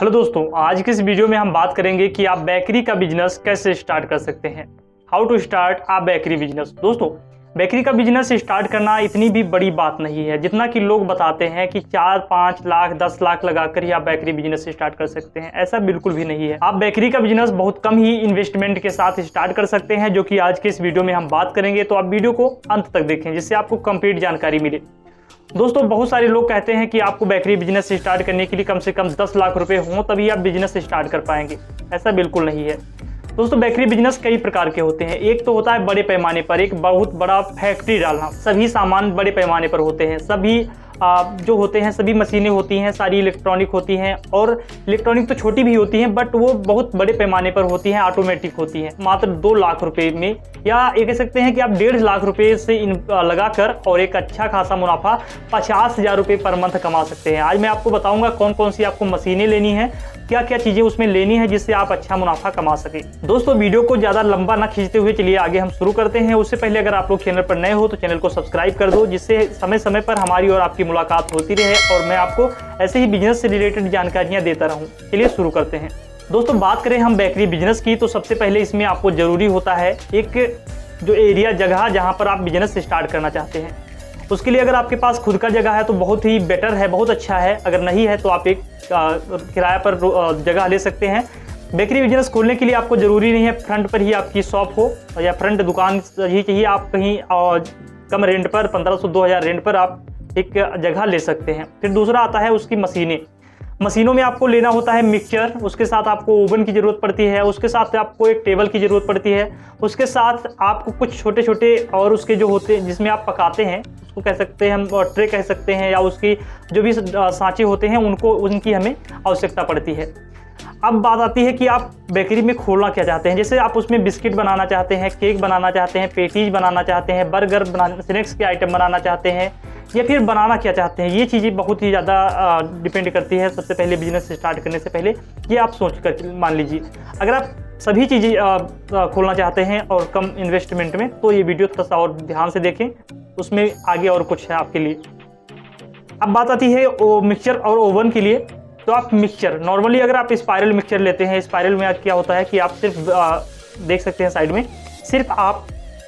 Hello दोस्तों, आज के इस वीडियो में हम बात करेंगे कि आप बेकरी का बिजनेस कैसे स्टार्ट कर सकते हैं। How to start a bakery business. दोस्तों, बेकरी का बिजनेस स्टार्ट करना इतनी भी बड़ी बात नहीं है जितना कि लोग बताते हैं कि 4-5 लाख 10 लाख लगाकर ही आप बेकरी बिजनेस स्टार्ट कर सकते हैं। ऐसा बिल्कुल भी नहीं है। आप बेकरी का बिजनेस बहुत कम ही इन्वेस्टमेंट के साथ स्टार्ट कर सकते हैं, जो कि आज के इस वीडियो में हम बात करेंगे। तो आप वीडियो को अंत तक देखें जिससे आपको कंप्लीट जानकारी मिले। दोस्तों, बहुत सारे लोग कहते हैं कि आपको बेकरी बिजनेस स्टार्ट करने के लिए कम से कम 10 लाख रुपए हों तभी आप बिजनेस स्टार्ट कर पाएंगे। ऐसा बिल्कुल नहीं है। दोस्तों, बेकरी बिजनेस कई प्रकार के होते हैं। एक तो होता है बड़े पैमाने पर, एक बहुत बड़ा फैक्ट्री डालना। सभी सामान बड़े पैमाने पर होते हैं। सभी जो होते हैं सभी मशीनें होती हैं, सारी इलेक्ट्रॉनिक होती हैं, और इलेक्ट्रॉनिक तो छोटी भी होती हैं बट वो बहुत बड़े पैमाने पर होती हैं, ऑटोमेटिक होती हैं। मात्र 2 लाख रुपए में, या ये कह सकते हैं कि आप 1.5 लाख रुपए से लगाकर और एक अच्छा खासा मुनाफा 50,000 रुपये पर मंथ कमा सकते हैं। आज मैं आपको बताऊंगा कौन कौन सी आपको मशीनें लेनी है, क्या क्या चीजें उसमें लेनी है जिससे आप अच्छा मुनाफा कमा सके। दोस्तों, वीडियो को ज्यादा लंबा ना खींचते हुए चलिए आगे हम शुरू करते हैं। उससे पहले अगर आप लोग चैनल पर नए हो तो चैनल को सब्सक्राइब कर दो, जिससे समय समय पर हमारी और आपकी मुलाकात होती रहे और मैं आपको ऐसे ही बिजनेस से रिलेटेड जानकारियां देता रहूं। चलिए शुरू करते हैं। दोस्तों, बात करें हम बेकरी बिजनेस की तो सबसे पहले इसमें आपको जरूरी होता है एक जो एरिया, जगह जहां पर आप बिजनेस स्टार्ट करना चाहते हैं। उसके लिए अगर आपके पास खुद का जगह है तो बहुत ही बेटर है, बहुत अच्छा है। अगर नहीं है तो आप एक किराया पर जगह ले सकते हैं। बेकरी बिजनेस खोलने के लिए आपको ज़रूरी नहीं है फ्रंट पर ही आपकी शॉप हो या फ्रंट दुकान ही चाहिए। आप कहीं कम रेंट पर 1500-2000 रेंट पर आप एक जगह ले सकते हैं। फिर दूसरा आता है उसकी मशीनें। मशीनों में आपको लेना होता है मिक्सचर, उसके साथ आपको ओवन की ज़रूरत पड़ती है, उसके साथ आपको एक टेबल की ज़रूरत पड़ती है, उसके साथ आपको कुछ छोटे छोटे और उसके जो होते हैं जिसमें आप पकाते हैं, उसको कह सकते हैं हम ट्रे कह सकते हैं, या उसकी जो भी सांचे होते हैं उनकी हमें आवश्यकता पड़ती है। अब बात आती है कि आप बेकरी में खोलना क्या चाहते हैं। जैसे आप उसमें बिस्किट बनाना चाहते हैं, केक बनाना चाहते हैं, पेटीज बनाना चाहते हैं, बर्गर बनाना, स्नैक्स के आइटम बनाना चाहते हैं, या फिर बनाना क्या चाहते हैं। ये चीज़ें बहुत ही ज़्यादा डिपेंड करती है। सबसे पहले बिजनेस स्टार्ट करने से पहले ये आप सोच कर मान लीजिए। अगर आप सभी चीज़ें खोलना चाहते हैं और कम इन्वेस्टमेंट में, तो ये वीडियो थोड़ा सा और ध्यान से देखें, उसमें आगे और कुछ है आपके लिए। अब बात आती है मिक्सचर और ओवन के लिए। तो आप मिक्सचर नॉर्मली अगर आप स्पाइरल मिक्सचर लेते हैं, स्पाइरल में क्या होता है कि आप सिर्फ देख सकते हैं साइड में, सिर्फ आप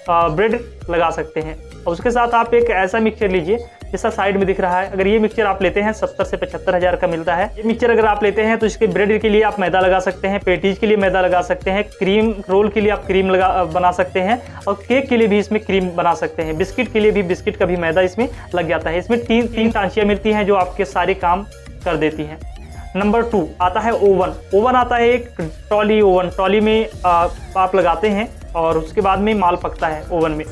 ब्रेड लगा सकते हैं। और उसके साथ आप एक ऐसा मिक्सचर लीजिए जैसा साइड में दिख रहा है। अगर ये मिक्सचर आप लेते हैं 70 से 75 हज़ार का मिलता है। ये मिक्सचर अगर आप लेते हैं तो इसके ब्रेड के लिए आप मैदा लगा सकते हैं, पेटीज के लिए मैदा लगा सकते हैं, क्रीम रोल के लिए आप क्रीम बना सकते हैं, और केक के लिए भी इसमें क्रीम बना सकते हैं। बिस्किट के लिए भी बिस्किट का भी मैदा इसमें लग जाता है। इसमें तीन टांचियाँ मिलती हैं जो आपके सारे काम कर देती हैं। नंबर 2 आता है ओवन। ओवन आता है एक ट्रॉली ओवन। ट्रॉली में आप लगाते हैं और उसके बाद में माल पकता है ओवन में।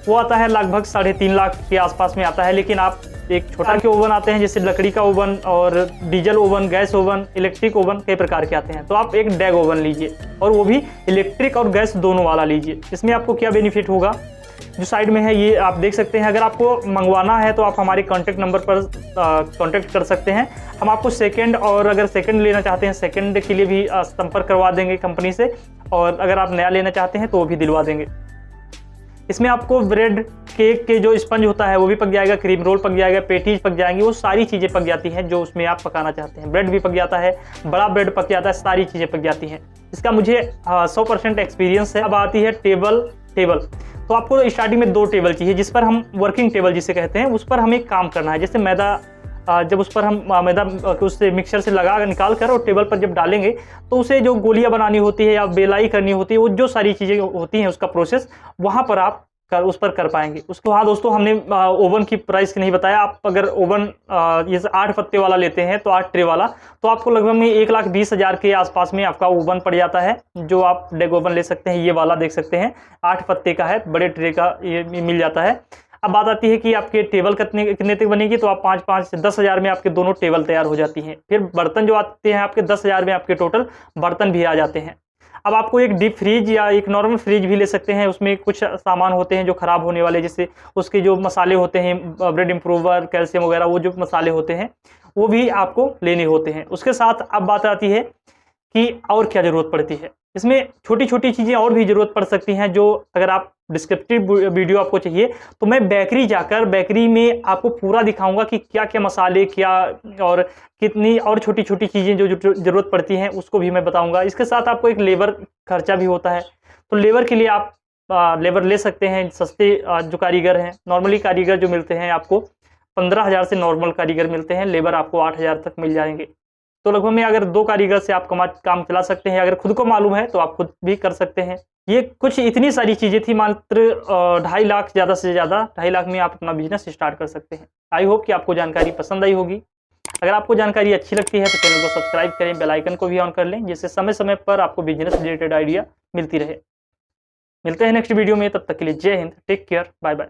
वो आता है लगभग 3.5 लाख के आसपास में आता है। लेकिन आप एक छोटा के ओवन आते हैं, जैसे लकड़ी का ओवन और diesel oven, gas oven, electric oven, कई प्रकार के आते हैं। तो आप एक डैग ओवन लीजिए, और वो भी इलेक्ट्रिक और गैस दोनों वाला लीजिए। इसमें आपको क्या बेनिफिट होगा, जो साइड में है ये आप देख सकते हैं। अगर आपको मंगवाना है तो आप हमारे कॉन्टैक्ट नंबर पर कॉन्टैक्ट कर सकते हैं। हम आपको सेकंड, और अगर सेकंड लेना चाहते हैं सेकंड के लिए भी संपर्क करवा देंगे कंपनी से, और अगर आप नया लेना चाहते हैं तो वो भी दिलवा देंगे। इसमें आपको ब्रेड, केक के जो स्पंज होता है वो भी पक जाएगा, क्रीम रोल पक जाएगा, पेटीज पक जाएंगी, वो सारी चीज़ें पक जाती हैं जो उसमें आप पकाना चाहते हैं। ब्रेड भी पक जाता है, बड़ा ब्रेड पक जाता है, सारी चीज़ें पक जाती हैं। इसका मुझे 100% एक्सपीरियंस है। अब आती है टेबल। तो आपको स्टार्टिंग में 2 टेबल चाहिए, जिस पर हम वर्किंग टेबल जिसे कहते हैं, उस पर हमें काम करना है। जैसे मैदा, जब उस पर हम मैदा उससे मिक्सर से लगा निकाल कर और टेबल पर जब डालेंगे तो उसे जो गोलियां बनानी होती है या बेलाई करनी होती है, वो जो सारी चीज़ें होती हैं उसका प्रोसेस वहाँ पर आप उस पर कर पाएंगे। उसके बाद दोस्तों, हमने ओवन की प्राइस नहीं बताया। आप अगर ओवन ये 8 पत्ते वाला लेते हैं तो 8 ट्रे वाला, तो आपको लगभग में 1,20,000 के आसपास में आपका ओवन पड़ जाता है, जो आप डेग ओवन ले सकते हैं। ये वाला देख सकते हैं 8 पत्ते का है, बड़े ट्रे का ये मिल जाता है। अब बात आती है कि आपके टेबल कितने तक बनेगी, तो आप 5 से 10 हज़ार में आपके दोनों टेबल तैयार हो जाती हैं। फिर बर्तन जो आते हैं आपके 10 हज़ार में आपके टोटल बर्तन भी आ जाते हैं। अब आपको एक डीप फ्रीज या एक नॉर्मल फ्रीज भी ले सकते हैं। उसमें कुछ सामान होते हैं जो ख़राब होने वाले, जैसे उसके जो मसाले होते हैं, ब्रेड इम्प्रूवर, कैल्शियम वगैरह, वो जो मसाले होते हैं वो भी आपको लेने होते हैं। उसके साथ अब बात आती है कि और क्या ज़रूरत पड़ती है। इसमें छोटी छोटी चीज़ें और भी ज़रूरत पड़ सकती हैं, जो अगर आप डिस्क्रिप्टिव वीडियो आपको चाहिए तो मैं बेकरी जाकर बेकरी में आपको पूरा दिखाऊंगा कि क्या क्या मसाले क्या और कितनी और छोटी छोटी चीज़ें जो ज़रूरत पड़ती हैं उसको भी मैं बताऊंगा। इसके साथ आपको एक लेबर खर्चा भी होता है, तो लेबर के लिए आप लेबर ले सकते हैं सस्ते जो कारीगर हैं। नॉर्मली कारीगर जो मिलते हैं आपको 15,000 से नॉर्मल कारीगर मिलते हैं, लेबर आपको 8,000 तक मिल जाएंगे। तो लगभग में अगर 2 कारीगर से आप काम चला सकते हैं। अगर खुद को मालूम है तो आप खुद भी कर सकते हैं। ये कुछ इतनी सारी चीज़ें थी, मात्र 2.5 लाख ज़्यादा से ज़्यादा 2.5 लाख में आप अपना बिजनेस स्टार्ट कर सकते हैं। आई होप कि आपको जानकारी पसंद आई होगी। अगर आपको जानकारी अच्छी लगती है तो चैनल को सब्सक्राइब करें, बेल आइकन को भी ऑन कर लें, जिससे समय समय पर आपको बिजनेस रिलेटेड आइडिया मिलती रहे। मिलते हैं नेक्स्ट वीडियो में, तब तक के लिए जय हिंद, टेक केयर, बाय बाय।